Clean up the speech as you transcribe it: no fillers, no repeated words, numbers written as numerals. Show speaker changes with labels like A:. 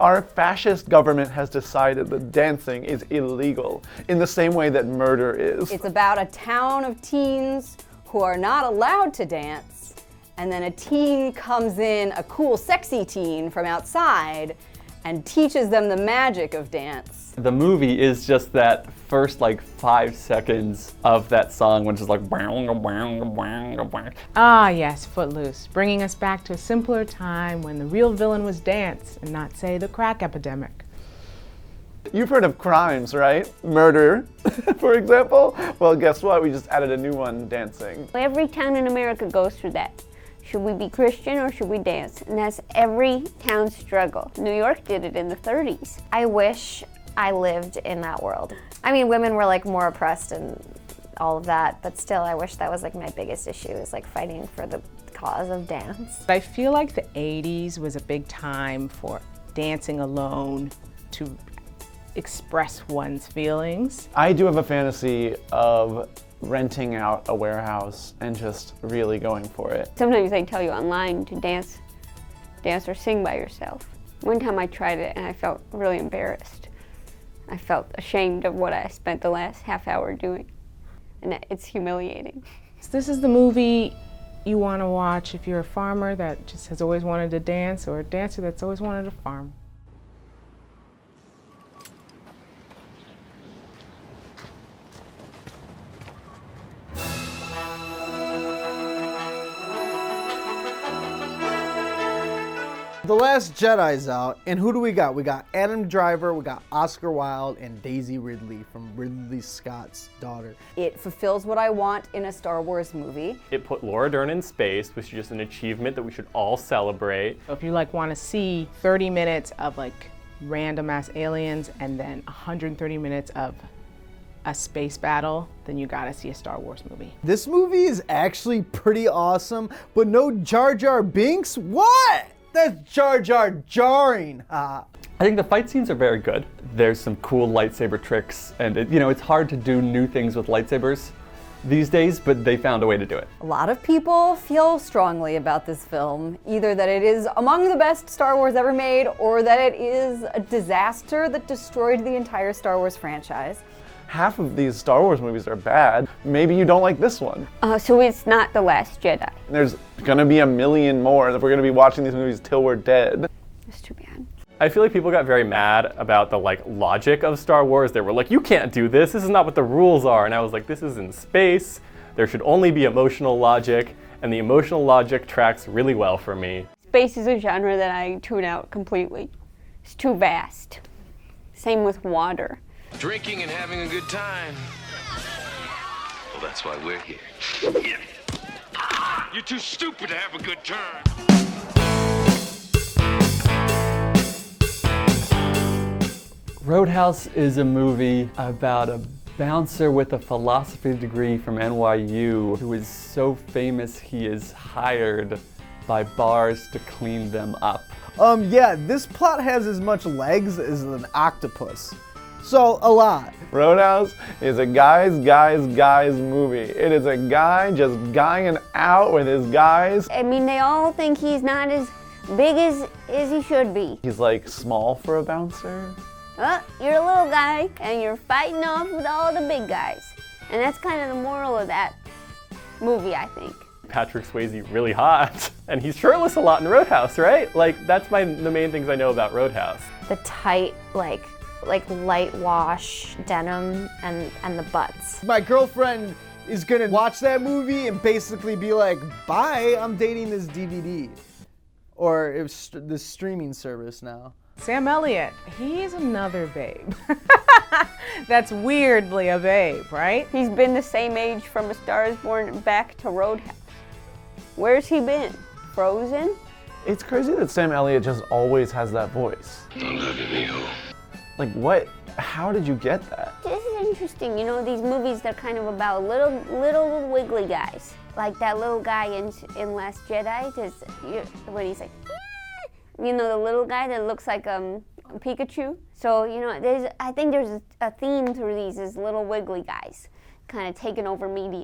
A: Our fascist government has decided that dancing is illegal, in the same way that murder is.
B: It's about a town of teens who are not allowed to dance, and then a teen comes in, a cool, sexy teen from outside, and teaches them the magic of dance.
C: The movie is just that first 5 seconds of that song when it's just like
D: Ah yes, Footloose, bringing us back to a simpler time when the real villain was dance and not, say, the crack epidemic.
A: You've heard of crimes, right? Murder, for example. Well, guess what? We just added a new one, dancing.
E: Every town in America goes through that. Should we be Christian or should we dance? And that's every town's struggle. New York did it in the 30s.
F: I wish I lived in that world. I mean, women were more oppressed and all of that, but still I wish that was my biggest issue, is fighting for the cause of dance.
D: I feel like the 80s was a big time for dancing alone to express one's feelings.
A: I do have a fantasy of renting out a warehouse and just really going for it.
E: Sometimes they tell you online to dance or sing by yourself. One time I tried it and I felt really embarrassed. I felt ashamed of what I spent the last half hour doing, and it's humiliating.
D: This is the movie you want to watch if you're a farmer that just has always wanted to dance, or a dancer that's always wanted to farm.
G: The Last Jedi's out, and who do we got? We got Adam Driver, we got Oscar Wilde, and Daisy Ridley from Ridley Scott's daughter.
B: It fulfills what I want in a Star Wars movie.
C: It put Laura Dern in space, which is just an achievement that we should all celebrate.
D: If you want to see 30 minutes of random ass aliens and then 130 minutes of a space battle, then you gotta see a Star Wars movie.
G: This movie is actually pretty awesome, but no Jar Jar Binks? What? That's Jar Jar jarring.
C: I think the fight scenes are very good. There's some cool lightsaber tricks, and it's hard to do new things with lightsabers these days, but they found a way to do it.
B: A lot of people feel strongly about this film, either that it is among the best Star Wars ever made, or that it is a disaster that destroyed the entire Star Wars franchise.
A: Half of these Star Wars movies are bad. Maybe you don't like this one.
E: So it's not The Last Jedi.
A: There's gonna be a million more that we're gonna be watching these movies till we're dead.
E: It's too bad.
C: I feel like people got very mad about the logic of Star Wars. They were like, you can't do this. This is not what the rules are. And I was like, this is in space. There should only be emotional logic, and the emotional logic tracks really well for me.
E: Space is a genre that I tune out completely. It's too vast. Same with water.
H: Drinking and having a good time. Well, that's why we're here. You're too stupid to have a good time.
C: Roadhouse is a movie about a bouncer with a philosophy degree from NYU who is so famous he is hired by bars to clean them up.
G: Yeah, this plot has as much legs as an octopus. So, a lot.
A: Roadhouse is a guys movie. It is a guy just guying out with his guys.
E: I mean, they all think he's not as big as he should be.
A: He's small for a bouncer.
E: You're a little guy, and you're fighting off with all the big guys. And that's kind of the moral of that movie, I think.
C: Patrick Swayze really hot, and he's shirtless a lot in Roadhouse, right? That's the main things I know about Roadhouse.
F: The tight, light wash denim and the butts.
G: My girlfriend is gonna watch that movie and basically be like, bye, I'm dating this DVD. Or it's this streaming service now.
D: Sam Elliott, he's another babe. That's weirdly a babe, right?
E: He's been the same age from A Star is Born back to Roadhouse. Where's he been? Frozen?
A: It's crazy that Sam Elliott just always has that voice.
H: I love you, mijo.
A: What? How did you get that?
E: This is interesting. These movies, they're kind of about little wiggly guys. like that little guy in Last Jedi, when he's like, you know, the little guy that looks like Pikachu. So you know, I think there's a theme through these little wiggly guys, kind of taking over media.